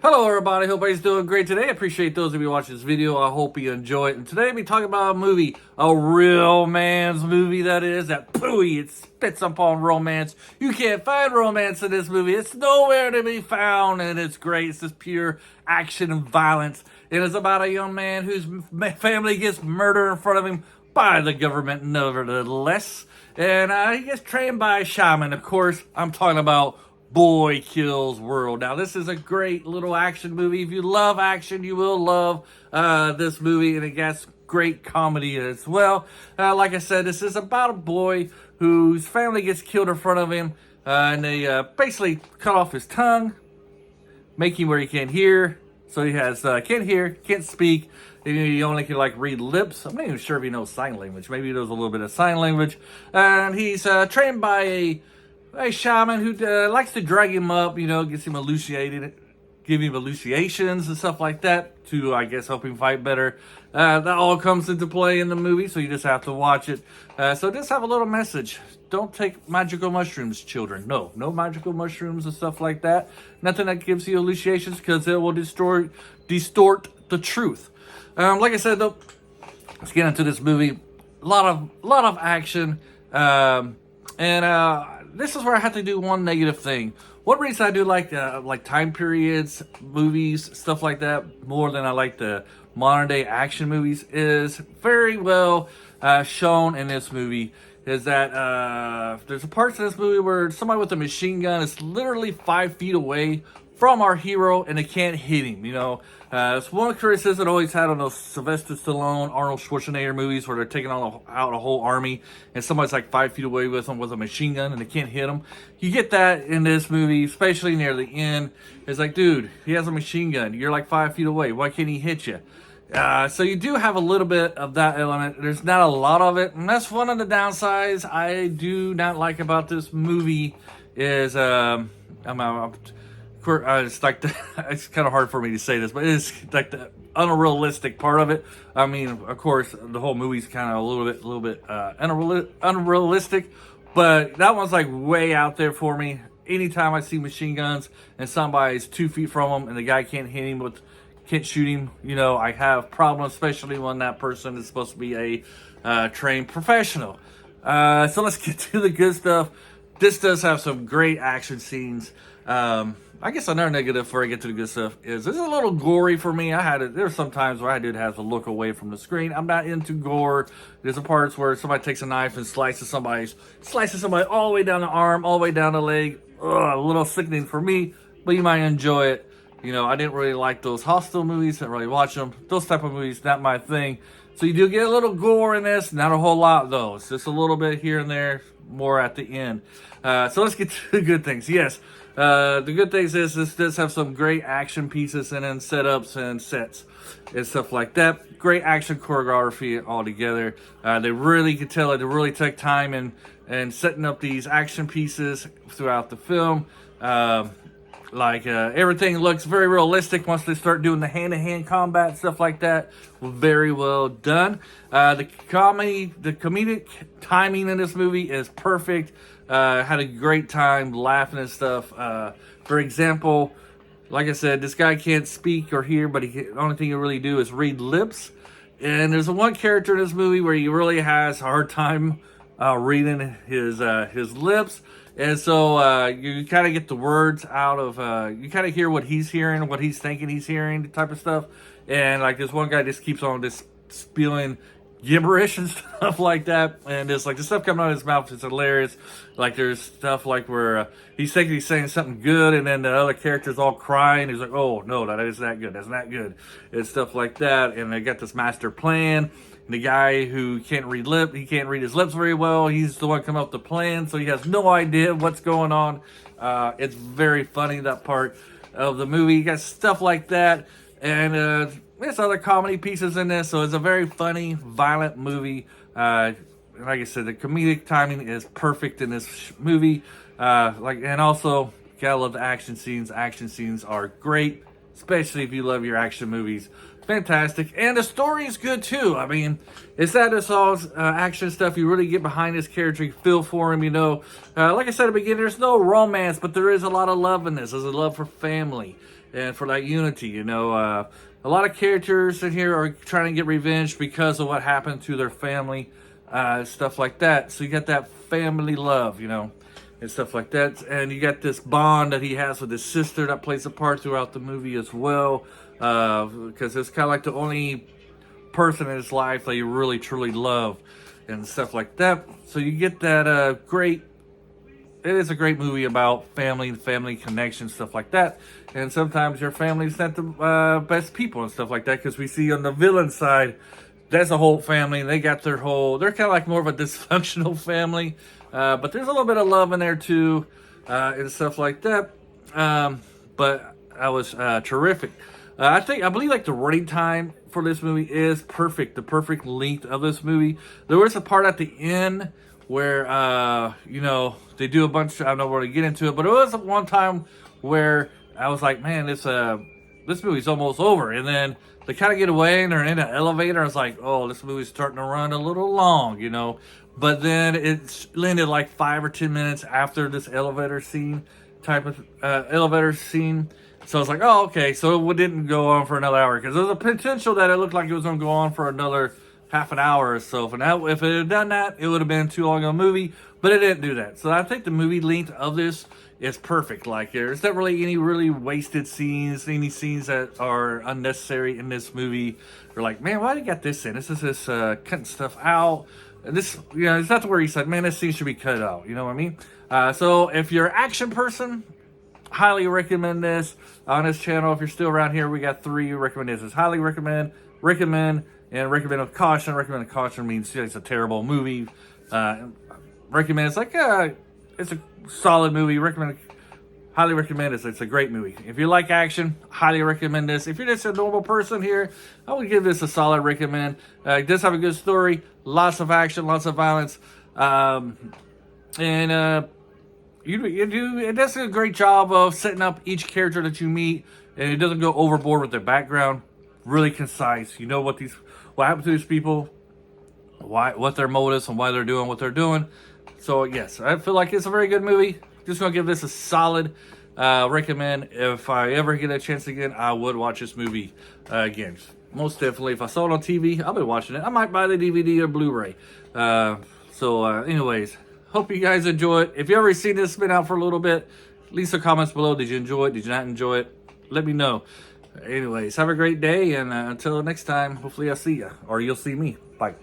Hello everybody, hope everybody's doing great today. I appreciate those of you watching this video. I hope you enjoy it. And today we'll be talking about a movie, a real man's movie that is, that pooey, it spits upon romance. You can't find romance in this movie. It's nowhere to be found and it's great. It's just pure action and violence. It is about a young man whose family gets murdered in front of him by the government nevertheless. And he gets trained by a shaman. Of course, I'm talking about Boy Kills World. Now, this is a great little action movie. If you love action, you will love this movie, and it gets great comedy as well. Like I said, this is about a boy whose family gets killed in front of him, and they basically cut off his tongue, make him where he can't hear. So he has can't hear, can't speak. He only can read lips. I'm not even sure if he knows sign language. Maybe he knows a little bit of sign language. And he's trained by a shaman who likes to drag him up, gets him hallucinated, give him hallucinations and stuff like that to, I guess, help him fight better. That all comes into play in the movie, so you just have to watch it. So just have a little message. Don't take magical mushrooms, children. No magical mushrooms and stuff like that. Nothing that gives you hallucinations because it will distort the truth. Like I said, though, let's get into this movie. A lot of action. This is where I have to do one negative thing. One reason I do like time periods, movies, stuff like that, more than I like the modern day action movies, is very well shown in this movie. Is that there's a part in this movie where somebody with a machine gun is literally 5 feet away from our hero and they can't hit him. It's one criticism I always had on those Sylvester Stallone, Arnold Schwarzenegger movies where they're taking out a whole army and somebody's 5 feet away with them with a machine gun and they can't hit them. You get that in this movie, especially near the end. It's dude, he has a machine gun. You're 5 feet away. Why can't he hit you? So you do have a little bit of that element. There's not a lot of it, and that's one of the downsides I do not like about this movie. Is it's it's kind of hard for me to say this, but it's the unrealistic part of it. I mean, of course, the whole movie's kind of a little bit unrealistic, but that one's way out there for me. Anytime I see machine guns and somebody's 2 feet from them and the guy can't hit him can't shoot him, I have problems, especially when that person is supposed to be a trained professional. So let's get to the good stuff. This does have some great action scenes. I guess another negative before I get to the good stuff is this is a little gory for me. There's some times where I did have to look away from the screen. I'm not into gore. There's some parts where somebody takes a knife and slices somebody all the way down the arm, all the way down the leg. A little sickening for me, but you might enjoy it. I didn't really like those Hostel movies. I didn't really watch them. Those type of movies, not my thing. So you do get a little gore in this. Not a whole lot, though. It's just a little bit here and there, more at the end. So let's get to the good things. Yes, the good things is this does have some great action pieces and then setups and sets and stuff like that. Great action choreography altogether. They really could tell it. They really took time in setting up these action pieces throughout the film. Everything looks very realistic once they start doing the hand-to-hand combat, stuff like that. Very well done. The comedic timing in this movie is perfect. Had a great time laughing and stuff. For example, like I said, this guy can't speak or hear, but the only thing he really do is read lips. And there's one character in this movie where he really has a hard time reading his lips. And so you kind of get the words out of, you kind of hear what he's hearing, what he's thinking he's hearing, type of stuff. And this one guy just keeps on just spewing gibberish and stuff like that. And it's the stuff coming out of his mouth is hilarious. There's stuff where he's thinking he's saying something good, and then the other character's all crying. He's oh, no, that is not good. That's not good. And stuff like that. And they got this master plan. The guy who can't read his lips very well. He's the one coming up with the plan, so he has no idea what's going on. It's very funny, that part of the movie. You got stuff like that, and there's other comedy pieces in this, so it's a very funny, violent movie. Like I said, the comedic timing is perfect in this movie. And also, gotta love the action scenes. Action scenes are great, especially if you love your action movies. Fantastic. And the story is good too. I mean, it's that it's all action stuff. You really get behind this character. You feel for him, Like I said at the beginning, there's no romance, but there is a lot of love in this. There's a love for family. and for that unity. You know, a lot of characters in here are trying to get revenge because of what happened to their family, stuff like that. So you got that family love, you know, and stuff like that. And you got this bond that he has with his sister that plays a part throughout the movie as well, because it's kind of like the only person in his life that you really truly love and stuff like that. So you get that great. It is a great movie about family connection, stuff like that. And sometimes your family's not the best people and stuff like that, because we see on the villain side, that's a whole family. They got they're kind of like more of a dysfunctional family. But there's a little bit of love in there too, and stuff like that. But that was terrific. I believe like the running time for this movie is perfect. The perfect length of this movie. There was a part at the end where, you know, they do a bunch. I don't know where to get into it, but it was one time where I was like, man, this movie's almost over. And then they kind of get away and they're in an elevator. I was like, oh, this movie's starting to run a little long, you know. But then it landed like 5 or 10 minutes after this elevator scene. So I was like, oh, okay. So it didn't go on for another hour, because there was a potential that it looked like it was going to go on for another half an hour or so. If it had done that, it would have been too long of a movie, but it didn't do that. So I think the movie length of this is perfect. Like, there's not really any really wasted scenes, any scenes that are unnecessary in this movie. You're like, man, why do you got this in? This is cutting stuff out. This, you know, it's not to where he said, man, this scene should be cut out. You know what I mean? So if you're an action person, highly recommend this on this channel. If you're still around here, we got 3 recommendations. Highly recommend, and recommend with caution. Recommend with caution means it's a terrible movie. Recommend, it's like it's a solid movie. Highly recommend this. It's a great movie. If you like action, highly recommend this. If you're just a normal person here, I would give this a solid recommend. It does have a good story, lots of action, lots of violence, it does a great job of setting up each character that you meet, and it doesn't go overboard with their background. Really concise. You know what happened to these people, what their motives, and why they're doing what they're doing. So yes, I feel like it's a very good movie. Just gonna give this a solid recommend. If I ever get a chance again, I would watch this movie again. Most definitely. If I saw it on TV, I'll be watching it. I might buy the DVD or Blu-ray. Anyways, hope you guys enjoy it. If you ever seen this, been out for a little bit, leave some comments below. Did you enjoy it? Did you not enjoy it? Let me know. Anyways, have a great day, and until next time, hopefully I'll see you, or you'll see me. Bye.